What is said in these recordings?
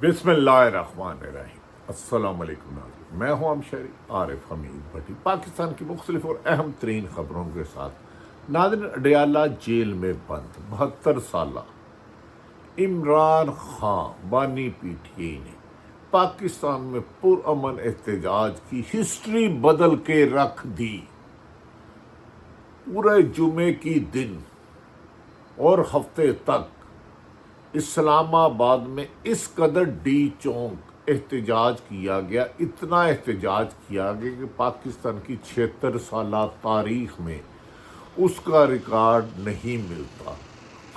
بسم اللہ الرحمن الرحیم۔ السلام علیکم ناظرین، میں ہوں امشری عارف حمید بھٹی، پاکستان کی مختلف اور اہم ترین خبروں کے ساتھ۔ ناظرین، اڈیالہ جیل میں بند 72 سالہ عمران خان بانی پی ٹی آئی نے پاکستان میں پرامن احتجاج کی ہسٹری بدل کے رکھ دی۔ پورے جمعے کی دن اور ہفتے تک اسلام آباد میں اس قدر ڈی چونک احتجاج کیا گیا، اتنا احتجاج کیا گیا کہ پاکستان کی 76 سالہ تاریخ میں اس کا ریکارڈ نہیں ملتا۔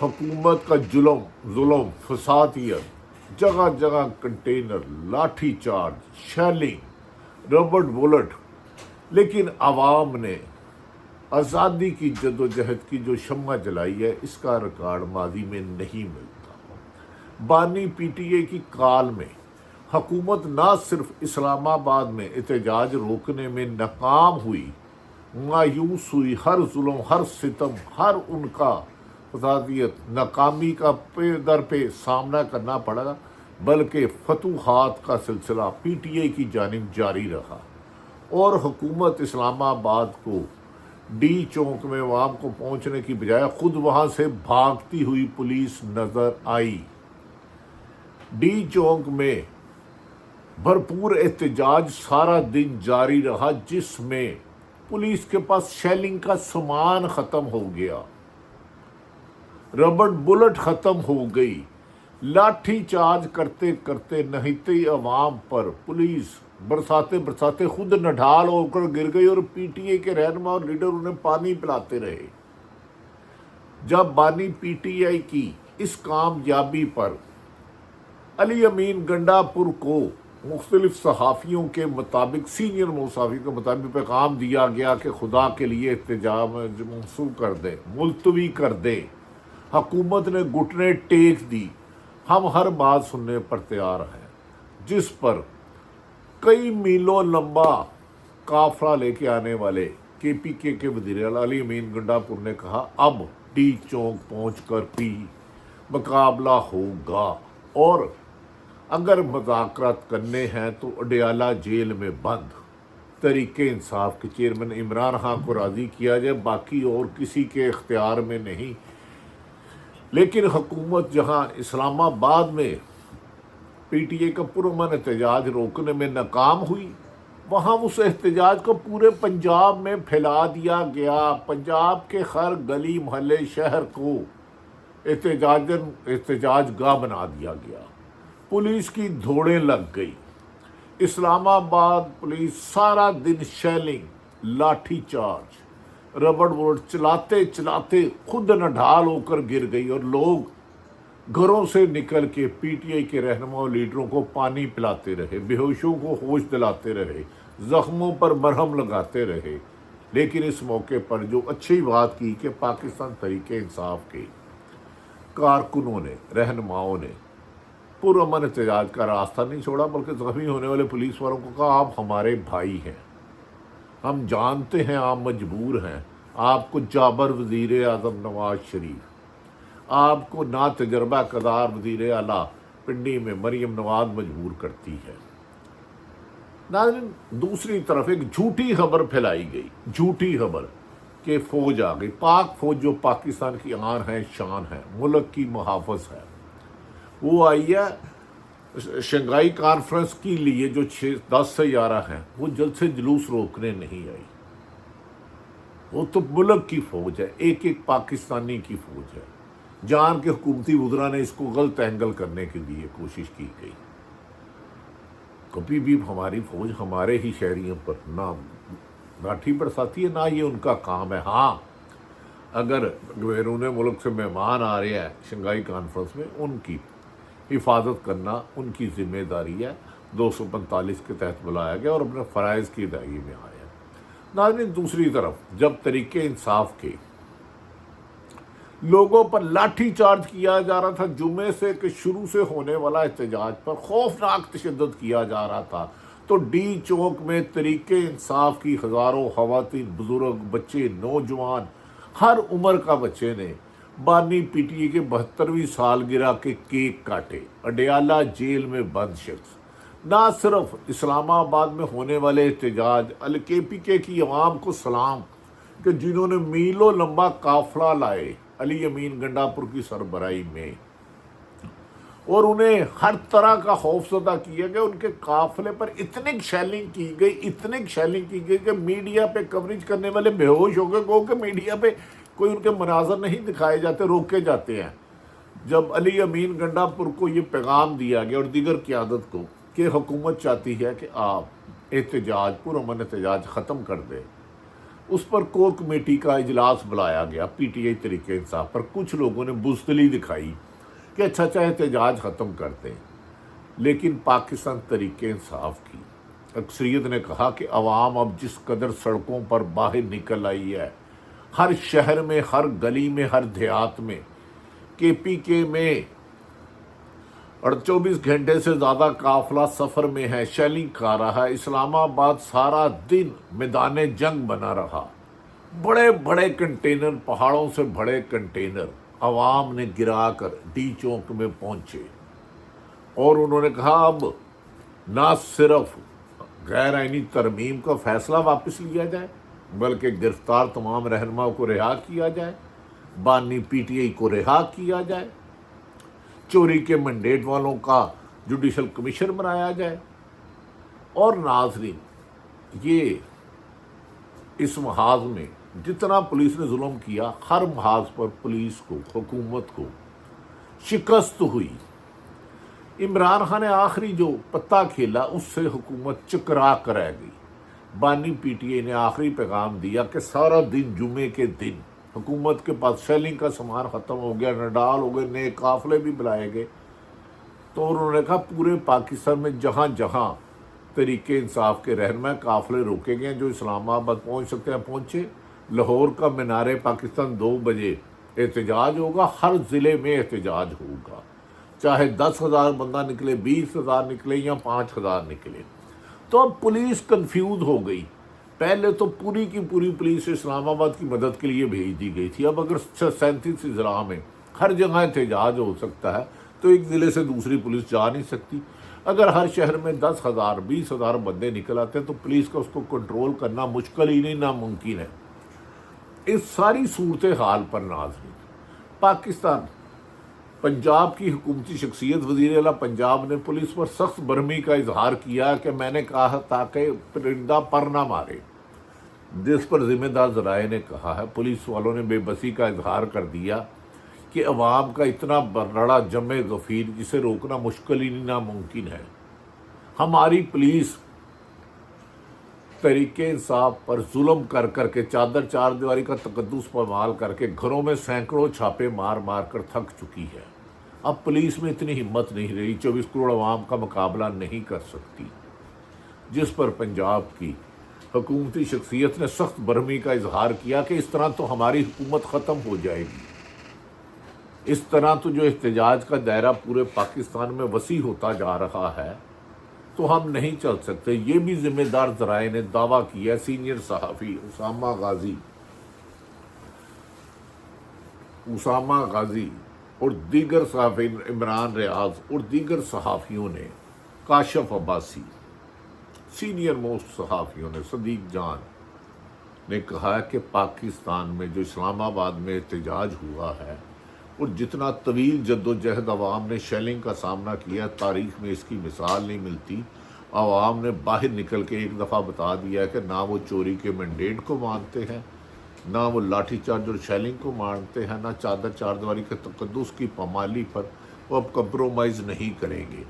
حکومت کا ظلم، فسادیت، جگہ جگہ کنٹینر، لاٹھی چارج، شیلنگ، ربڑ بلٹ، لیکن عوام نے آزادی کی جدوجہد کی جو شمع جلائی ہے، اس کا ریکارڈ ماضی میں نہیں ملتا۔ بانی پی ٹی آئی کی کال میں حکومت نہ صرف اسلام آباد میں احتجاج روکنے میں ناکام ہوئی، مایوس ہوئی، ہر ظلم، ہر ستم، ہر ان کا فسادیت، ناکامی کا پے در پہ سامنا کرنا پڑا، بلکہ فتوحات کا سلسلہ پی ٹی آئی کی جانب جاری رہا اور حکومت اسلام آباد کو ڈی چونک میں عوام کو پہنچنے کی بجائے خود وہاں سے بھاگتی ہوئی پولیس نظر آئی۔ ڈی چونک میں بھرپور احتجاج سارا دن جاری رہا، جس میں پولیس کے پاس شیلنگ کا سامان ختم ہو گیا، ربڑ بلٹ ختم ہو گئی، لاٹھی چارج کرتے کرتے نہتی عوام پر پولیس برساتے خود نڈھال ہو کر گر گئی اور پی ٹی آئی کے رہنما اور لیڈر انہیں پانی پلاتے رہے۔ جب بانی پی ٹی آئی کی اس کامیابی پر علی امین گنڈا پور کو مختلف صحافیوں کے مطابق، سینئر صحافیوں کے مطابق پیغام دیا گیا کہ خدا کے لیے احتجاج منسوخ کر دیں، ملتوی کر دیں۔ حکومت نے گھٹنے ٹیک دی، ہم ہر بات سننے پر تیار ہیں، جس پر کئی میلوں لمبا قافلہ لے کے آنے والے کے پی کے وزیر اعلیٰ علی امین گنڈا پور نے کہا، اب ڈی چونک پہنچ کر بھی مقابلہ ہوگا اور اگر مذاکرات کرنے ہیں تو اڈیالہ جیل میں بند تحریک انصاف کے چیئرمین عمران خان کو راضی کیا جائے، باقی اور کسی کے اختیار میں نہیں۔ لیکن حکومت جہاں اسلام آباد میں پی ٹی آئی کا پرامن احتجاج روکنے میں ناکام ہوئی، وہاں اس احتجاج کو پورے پنجاب میں پھیلا دیا گیا۔ پنجاب کے ہر گلی محلے شہر کو احتجاج گاہ بنا دیا گیا۔ پولیس کی دھوڑیں لگ گئی۔ اسلام آباد پولیس سارا دن شیلنگ، لاٹھی چارج، ربڑ بلٹ چلاتے چلاتے خود نڈھال ہو کر گر گئی اور لوگ گھروں سے نکل کے پی ٹی آئی کے رہنما اور لیڈروں کو پانی پلاتے رہے، بے ہوشوں کو ہوش دلاتے رہے، زخموں پر مرہم لگاتے رہے۔ لیکن اس موقع پر جو اچھی بات کی کہ پاکستان تحریک انصاف کے کارکنوں نے، رہنماؤں نے پرامن احتجاج کا راستہ نہیں چھوڑا، بلکہ زخمی ہونے والے پولیس والوں کو کہا، آپ ہمارے بھائی ہیں، ہم جانتے ہیں آپ مجبور ہیں، آپ کو جابر وزیر اعظم نواز شریف، آپ کو نا تجربہ کار وزیر اعلیٰ پنڈی میں مریم نواز مجبور کرتی ہے۔ ناظرین، دوسری طرف ایک جھوٹی خبر پھیلائی گئی، جھوٹی خبر کہ فوج آ گئی، پاک فوج جو پاکستان کی آن ہے، شان ہے، ملک کی محافظ ہے، وہ آئی ہے شنگھائی کانفرنس کے لیے جو 10 سے 11 ہیں، وہ جلد سے جلوس روکنے نہیں آئی۔ وہ تو ملک کی فوج ہے، ایک ایک پاکستانی کی فوج ہے۔ جان کے حکومتی وزراء نے اس کو غلط اینگل کرنے کے لیے کوشش کی گئی۔ کبھی بھی ہماری فوج ہمارے ہی شہریوں پر نہ لاٹھی برساتی ہے، نہ یہ ان کا کام ہے۔ ہاں، اگر بیرون ملک سے مہمان آ رہے ہیں شنگھائی کانفرنس میں، ان کی حفاظت کرنا ان کی ذمہ داری ہے، 245 کے تحت بلایا گیا اور اپنے فرائض کی ادائیگی میں آیا۔ ناظرین، دوسری طرف جب تحریک انصاف کے لوگوں پر لاٹھی چارج کیا جا رہا تھا، جمعے سے کہ شروع سے ہونے والا احتجاج پر خوفناک تشدد کیا جا رہا تھا، تو ڈی چوک میں تحریک انصاف کی ہزاروں خواتین، بزرگ، بچے، نوجوان، ہر عمر کا بچے نے بانی پی ٹی اے کے 72ویں سالگرہ کے کیک کاٹے، اڈیالہ جیل میں بند شخص۔ نہ صرف اسلام آباد میں ہونے والے احتجاج، کے پی کے کی عوام کو سلام کہ جنہوں نے میلوں لمبا قافلہ لائے علی امین گنڈا پور کی سربراہی میں، اور انہیں ہر طرح کا خوف زدہ کیا گیا۔ ان کے قافلے پر اتنی شیلنگ کی گئی کہ میڈیا پہ کوریج کرنے والے بے ہوش ہو گئے، کہ میڈیا پہ کوئی ان کے مناظر نہیں دکھائے جاتے، روکے جاتے ہیں۔ جب علی امین گنڈا پور کو یہ پیغام دیا گیا اور دیگر قیادت کو کہ حکومت چاہتی ہے کہ آپ احتجاج، پرامن احتجاج ختم کر دیں، اس پر کور کمیٹی کا اجلاس بلایا گیا P T I Tehreek Insaf پر۔ کچھ لوگوں نے بزدلی دکھائی کہ اچھا احتجاج ختم کرتے ہیں، لیکن پاکستان تحریک انصاف کی اکثریت نے کہا کہ عوام اب جس قدر سڑکوں پر باہر نکل آئی ہے، ہر شہر میں، ہر گلی میں، ہر دیہات میں، کے پی کے میں 24 گھنٹے سے زیادہ قافلہ سفر میں ہے، شیلنگ کھا رہا ہے۔ اسلام آباد سارا دن میدان جنگ بنا رہا، بڑے بڑے کنٹینر، پہاڑوں سے بڑے کنٹینر عوام نے گرا کر ڈی چوک میں پہنچے، اور انہوں نے کہا اب نہ صرف غیر آئینی ترمیم کا فیصلہ واپس لیا جائے، بلکہ گرفتار تمام رہنماؤں کو رہا کیا جائے، بانی پی ٹی آئی کو رہا کیا جائے، چوری کے مینڈیٹ والوں کا جوڈیشل کمیشن بنایا جائے۔ اور ناظرین، یہ اس محاذ میں جتنا پولیس نے ظلم کیا، ہر محاذ پر پولیس کو، حکومت کو شکست ہوئی۔ عمران خان نے آخری جو پتہ کھیلا، اس سے حکومت چکرا کر رہ گئی۔ بانی پی ٹی اے نے آخری پیغام دیا کہ سارا دن جمعے کے دن حکومت کے پاس شیلنگ کا سامان ختم ہو گیا، نڈال ہو گئے، نئے قافلے بھی بلائے گئے۔ تو انہوں نے کہا پورے پاکستان میں جہاں جہاں تحریک انصاف کے رہنما قافلے روکے گئے، جو اسلام آباد پہنچ سکتے ہیں پہنچے۔ لاہور کا مینار پاکستان 2 بجے احتجاج ہوگا، ہر ضلع میں احتجاج ہوگا، چاہے 10,000 بندہ نکلے، 20,000 نکلے یا 5,000 نکلے۔ تو اب پولیس کنفیوز ہو گئی۔ پہلے تو پوری کی پوری پولیس اسلام آباد کی مدد کے لیے بھیج دی گئی تھی۔ اب اگر 37 اضلاع میں ہر جگہ احتجاج ہو سکتا ہے تو ایک ضلع سے دوسری پولیس جا نہیں سکتی۔ اگر ہر شہر میں 10,000 20,000 بندے نکل آتے ہیں تو پولیس کا اس کو کنٹرول کرنا مشکل ہی نہیں، ناممکن ہے۔ اس ساری صورتحال پر ناظرین، پاکستان پنجاب کی حکومتی شخصیت وزیر اعلیٰ پنجاب نے پولیس پر سخت برہمی کا اظہار کیا کہ میں نے کہا تاکہ پرندہ پر نہ مارے، جس پر ذمہ دار ذرائع نے کہا ہے پولیس والوں نے بے بسی کا اظہار کر دیا کہ عوام کا اتنا بڑا جمع غفیر جسے روکنا مشکل ہی نہیں، ناممکن ہے۔ ہماری پولیس تحریک انصاف پر ظلم کر کر کے، چادر چار دیواری کا تقدس استعمال کر کے گھروں میں سینکڑوں چھاپے مار مار کر تھک چکی ہے۔ اب پولیس میں اتنی ہمت نہیں رہی، 24 کروڑ عوام کا مقابلہ نہیں کر سکتی، جس پر پنجاب کی حکومتی شخصیت نے سخت برہمی کا اظہار کیا کہ اس طرح تو ہماری حکومت ختم ہو جائے گی، اس طرح تو جو احتجاج کا دائرہ پورے پاکستان میں وسیع ہوتا جا رہا ہے تو ہم نہیں چل سکتے۔ یہ بھی ذمہ دار ذرائع نے دعویٰ کیا۔ سینئر صحافی اسامہ غازی اور دیگر صحافی، عمران ریاض اور دیگر صحافیوں نے، کاشف عباسی، سینئر موسٹ صحافیوں نے، صدیق جان نے کہا کہ پاکستان میں جو اسلام آباد میں احتجاج ہوا ہے اور جتنا طویل جد و جہد عوام نے شیلنگ کا سامنا کیا، تاریخ میں اس کی مثال نہیں ملتی۔ عوام نے باہر نکل کے ایک دفعہ بتا دیا کہ نہ وہ چوری کے مینڈیٹ کو مانتے ہیں، نہ وہ لاٹھی چارج اور شیلنگ کو مانتے ہیں، نہ چادر چار دیواری کے تقدس کی پامالی پر وہ اب کمپرومائز نہیں کریں گے۔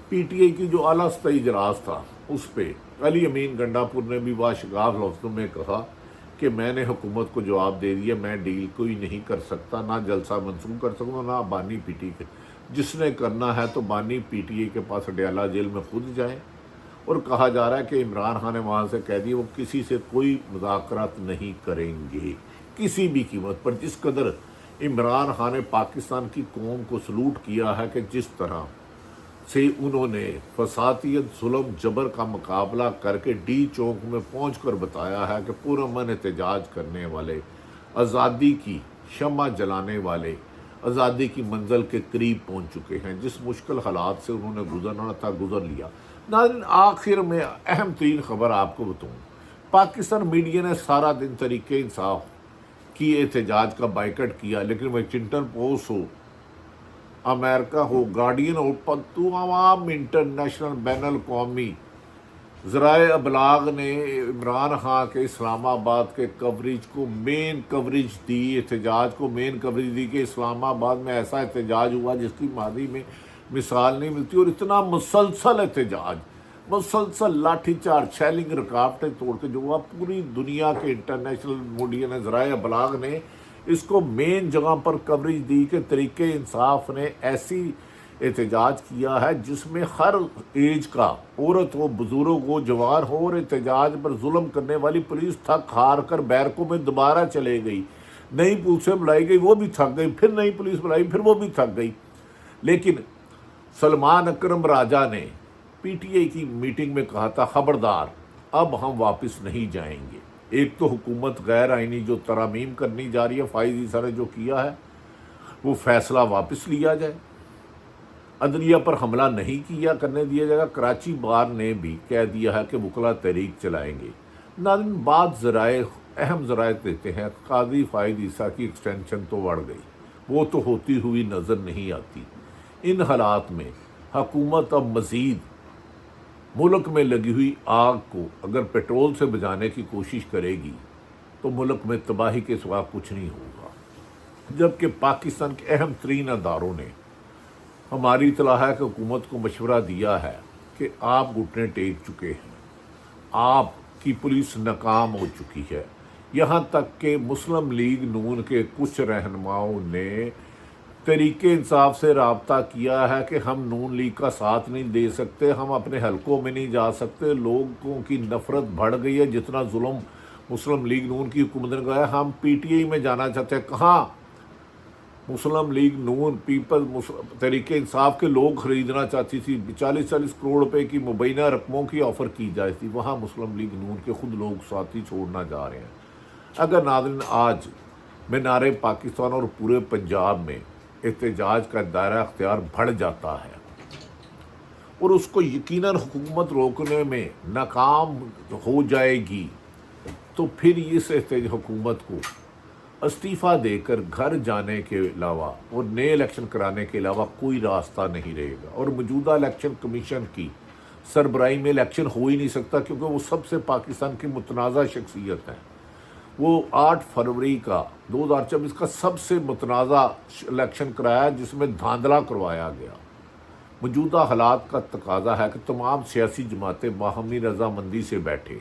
پی ٹی آئی کی جو اعلیٰ سطحی اجلاس تھا، اس پہ علی امین گنڈا پور نے بھی باشگاف لفظوں میں کہا کہ میں نے حکومت کو جواب دے دیا، میں ڈیل کوئی نہیں کر سکتا، نہ جلسہ منسوخ کر سکوں، نہ بانی پی ٹی کے، جس نے کرنا ہے تو بانی پی ٹی اے کے پاس اڈیالہ جیل میں خود جائیں۔ اور کہا جا رہا ہے کہ عمران خان نے وہاں سے کہہ دیا وہ کسی سے کوئی مذاکرات نہیں کریں گے کسی بھی قیمت پر۔ جس قدر عمران خان نے پاکستان کی قوم کو سلوٹ کیا ہے کہ جس طرح سے انہوں نے فسادیت، ظلم، جبر کا مقابلہ کر کے ڈی چوک میں پہنچ کر بتایا ہے کہ پرامن احتجاج کرنے والے آزادی کی شمع جلانے والے آزادی کی منزل کے قریب پہنچ چکے ہیں۔ جس مشکل حالات سے انہوں نے گزرنا تھا گزر لیا۔ ناظرین، آخر میں اہم ترین خبر آپ کو بتاؤں، پاکستان میڈیا نے سارا دن تحریک انصاف کی احتجاج کا بائیکٹ کیا، لیکن واشنگٹن پوسٹ ہو، امریکہ ہو، گارڈین ہو، تمام انٹرنیشنل بین الاقوامی ذرائع ابلاغ نے عمران خان کے اسلام آباد کے کوریج کو مین کوریج دی، احتجاج کو مین کوریج دی کہ اسلام آباد میں ایسا احتجاج ہوا جس کی ماضی میں مثال نہیں ملتی، اور اتنا مسلسل احتجاج، مسلسل لاٹھی چارج، شیلنگ، رکاوٹیں توڑ کے جو ہوا، پوری دنیا کے انٹرنیشنل میڈیا نے، ذرائع ابلاغ نے اس کو مین جگہ پر کوریج دی کہ تحریک انصاف نے ایسی احتجاج کیا ہے جس میں ہر ایج کا، عورت ہو، بزرگ ہو، جوان ہو، اور احتجاج پر ظلم کرنے والی پولیس تھک ہار کر بیرکوں میں دوبارہ چلے گئی، نئی پولیسیں بلائی گئی، وہ بھی تھک گئی، پھر نئی پولیس بلائی، پھر وہ بھی تھک گئی۔ لیکن سلمان اکرم راجہ نے پی ٹی آئی کی میٹنگ میں کہا تھا، خبردار، اب ہم واپس نہیں جائیں گے۔ ایک تو حکومت غیر آئینی جو ترامیم کرنی جا رہی ہے، فائز عیسیٰ نے جو کیا ہے، وہ فیصلہ واپس لیا جائے، عدلیہ پر حملہ نہیں کیا کرنے دیا جائے گا۔ کراچی بار نے بھی کہہ دیا ہے کہ وکلا تحریک چلائیں گے۔ ناظرین، بعض ذرائع اہم ذرائع دیتے ہیں، قاضی فائز عیسیٰ کی ایکسٹینشن تو بڑھ گئی، وہ تو ہوتی ہوئی نظر نہیں آتی۔ ان حالات میں حکومت اب مزید ملک میں لگی ہوئی آگ کو اگر پیٹرول سے بجھانے کی کوشش کرے گی تو ملک میں تباہی کے سوا کچھ نہیں ہوگا۔ جبکہ پاکستان کے اہم ترین اداروں نے، ہماری اطلاع ہے کہ حکومت کو مشورہ دیا ہے کہ آپ گھٹنے ٹیک چکے ہیں، آپ کی پولیس ناکام ہو چکی ہے۔ یہاں تک کہ مسلم لیگ نون کے کچھ رہنماؤں نے تحریک انصاف سے رابطہ کیا ہے کہ ہم نون لیگ کا ساتھ نہیں دے سکتے، ہم اپنے حلقوں میں نہیں جا سکتے، لوگوں کی نفرت بڑھ گئی ہے، جتنا ظلم مسلم لیگ نون کی حکومت نے کہا ہے، ہم پی ٹی آئی میں جانا چاہتے ہیں۔ کہاں مسلم لیگ نون تحریک انصاف کے لوگ خریدنا چاہتی تھی، 40 کروڑ روپے کی مبینہ رقموں کی آفر کی جاتی تھی، وہاں مسلم لیگ نون کے خود لوگ ساتھی چھوڑنا جا رہے ہیں۔ اگر ناظرین آج مینار پاکستان اور پورے پنجاب میں احتجاج کا دائرہ اختیار بڑھ جاتا ہے اور اس کو یقیناً حکومت روکنے میں ناکام ہو جائے گی، تو پھر اس حکومت کو استعفیٰ دے کر گھر جانے کے علاوہ اور نئے الیکشن کرانے کے علاوہ کوئی راستہ نہیں رہے گا۔ اور موجودہ الیکشن کمیشن کی سربراہی میں الیکشن ہو ہی نہیں سکتا، کیونکہ وہ سب سے پاکستان کی متنازع شخصیت ہیں۔ وہ 8 فروری کا 2024 کا سب سے متنازع الیکشن کرایا جس میں دھاندلا کروایا گیا۔ موجودہ حالات کا تقاضا ہے کہ تمام سیاسی جماعتیں باہمی رضامندی سے بیٹھے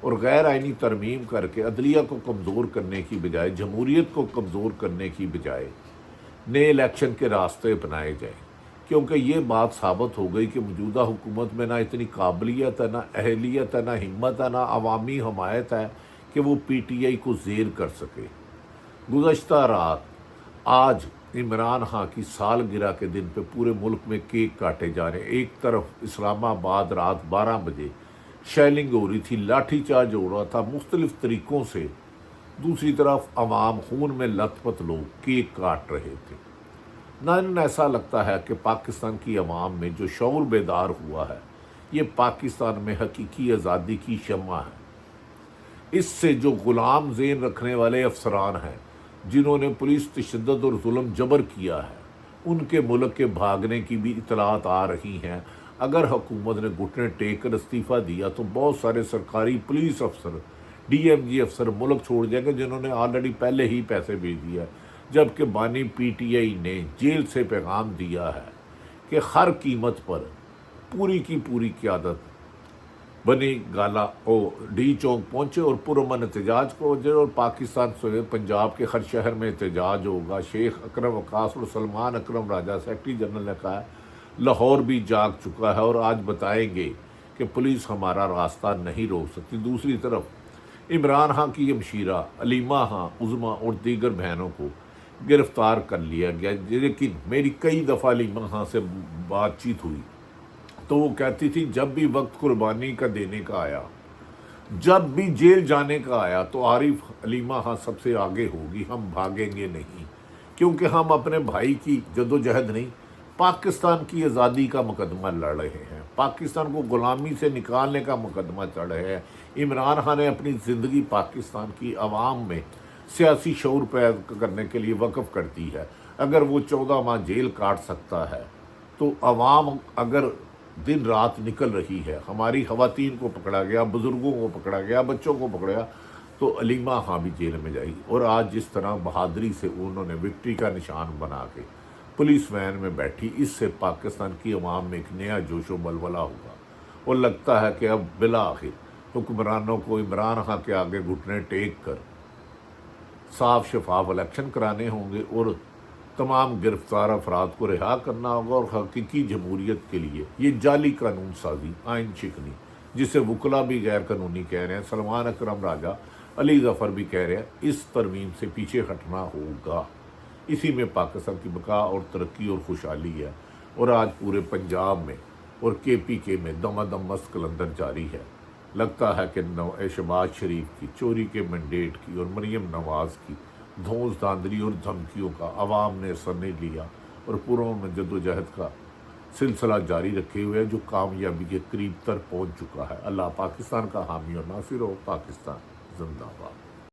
اور غیر آئینی ترمیم کر کے عدلیہ کو کمزور کرنے کی بجائے، جمہوریت کو کمزور کرنے کی بجائے نئے الیکشن کے راستے بنائے جائیں، کیونکہ یہ بات ثابت ہو گئی کہ موجودہ حکومت میں نہ اتنی قابلیت ہے، نہ اہلیت ہے، نہ ہمت ہے، نہ عوامی حمایت ہے کہ وہ پی ٹی آئی کو زیر کر سکے۔ گزشتہ رات آج عمران خان کی سالگرہ کے دن پہ پورے ملک میں کیک کاٹے جا رہے ہیں۔ ایک طرف اسلام آباد رات 12 بجے شیلنگ ہو رہی تھی، لاٹھی چارج ہو رہا تھا مختلف طریقوں سے، دوسری طرف عوام خون میں لت پت لوگ کیک کاٹ رہے تھے۔ ناظرین، ایسا لگتا ہے کہ پاکستان کی عوام میں جو شعور بیدار ہوا ہے، یہ پاکستان میں حقیقی آزادی کی شمع ہے۔ اس سے جو غلام ذہن رکھنے والے افسران ہیں، جنہوں نے پولیس تشدد اور ظلم جبر کیا ہے، ان کے ملک کے بھاگنے کی بھی اطلاعات آ رہی ہیں۔ اگر حکومت نے گھٹنے ٹیک کر استعفیٰ دیا تو بہت سارے سرکاری پولیس افسر، ڈی ایم جی افسر ملک چھوڑ جائیں گے، جنہوں نے آلریڈی پہلے ہی پیسے بھیج دیا ہے۔ جبکہ بانی پی ٹی آئی نے جیل سے پیغام دیا ہے کہ ہر قیمت پر پوری کی پوری قیادت بنی گالا ڈی چوک پہنچے اور پرامن احتجاج کو، اور پاکستان سے پنجاب کے ہر شہر میں احتجاج ہوگا۔ شیخ اکرم وقاص اور سلمان اکرم راجہ سیکرٹری جنرل نے کہا ہے لاہور بھی جاگ چکا ہے اور آج بتائیں گے کہ پولیس ہمارا راستہ نہیں روک سکتی۔ دوسری طرف عمران خان کی ہمشیرہ علیمہ خان عظمیٰ اور دیگر بہنوں کو گرفتار کر لیا گیا، لیکن میری کئی دفعہ علیمہ خان سے بات چیت ہوئی تو وہ کہتی تھی جب بھی وقت قربانی کا دینے کا آیا جب بھی جیل جانے کا آیا تو عارف علیمہ ہاں سب سے آگے ہوگی، ہم بھاگیں گے نہیں، کیونکہ ہم اپنے بھائی کی جدوجہد نہیں، پاکستان کی آزادی کا مقدمہ لڑ رہے ہیں، پاکستان کو غلامی سے نکالنے کا مقدمہ چڑھ رہے ہیں۔ عمران خان نے اپنی زندگی پاکستان کی عوام میں سیاسی شعور پیدا کرنے کے لیے وقف کر دی ہے۔ اگر وہ 14 ماہ جیل کاٹ سکتا ہے تو عوام اگر دن رات نکل رہی ہے، ہماری خواتین کو پکڑا گیا، بزرگوں کو پکڑا گیا، بچوں کو پکڑا، تو علیمہ ہاں بھی جیل میں جائے گی۔ اور آج جس طرح بہادری سے انہوں نے وکٹری کا نشان بنا کے پولیس وین میں بیٹھی، اس سے پاکستان کی عوام میں ایک نیا جوش و بلبلہ ہوا، اور لگتا ہے کہ اب بالآخر حکمرانوں کو عمران خان کے آگے گھٹنے ٹیک کر صاف شفاف الیکشن کرانے ہوں گے، اور تمام گرفتار افراد کو رہا کرنا ہوگا، اور حقیقی جمہوریت کے لیے یہ جعلی قانون سازی، آئین شکنی، جسے وکلا بھی غیر قانونی کہہ رہے ہیں، سلمان اکرم راجہ، علی ظفر بھی کہہ رہے ہیں، اس ترمیم سے پیچھے ہٹنا ہوگا۔ اسی میں پاکستان کی بقا اور ترقی اور خوشحالی ہے۔ اور آج پورے پنجاب میں اور کے پی کے میں دم دم مست کلندر جاری ہے۔ لگتا ہے کہ شہباز شریف کی چوری کے مینڈیٹ کی اور مریم نواز کی دھونس دھاندلی اور دھمکیوں کا عوام نے اثر نہیں لیا، اور پرامن جدوجہد کا سلسلہ جاری رکھے ہوئے جو کامیابی کے قریب تر پہنچ چکا ہے۔ اللہ پاکستان کا حامی اور ناصر ہو۔ پاکستان زندہ باد۔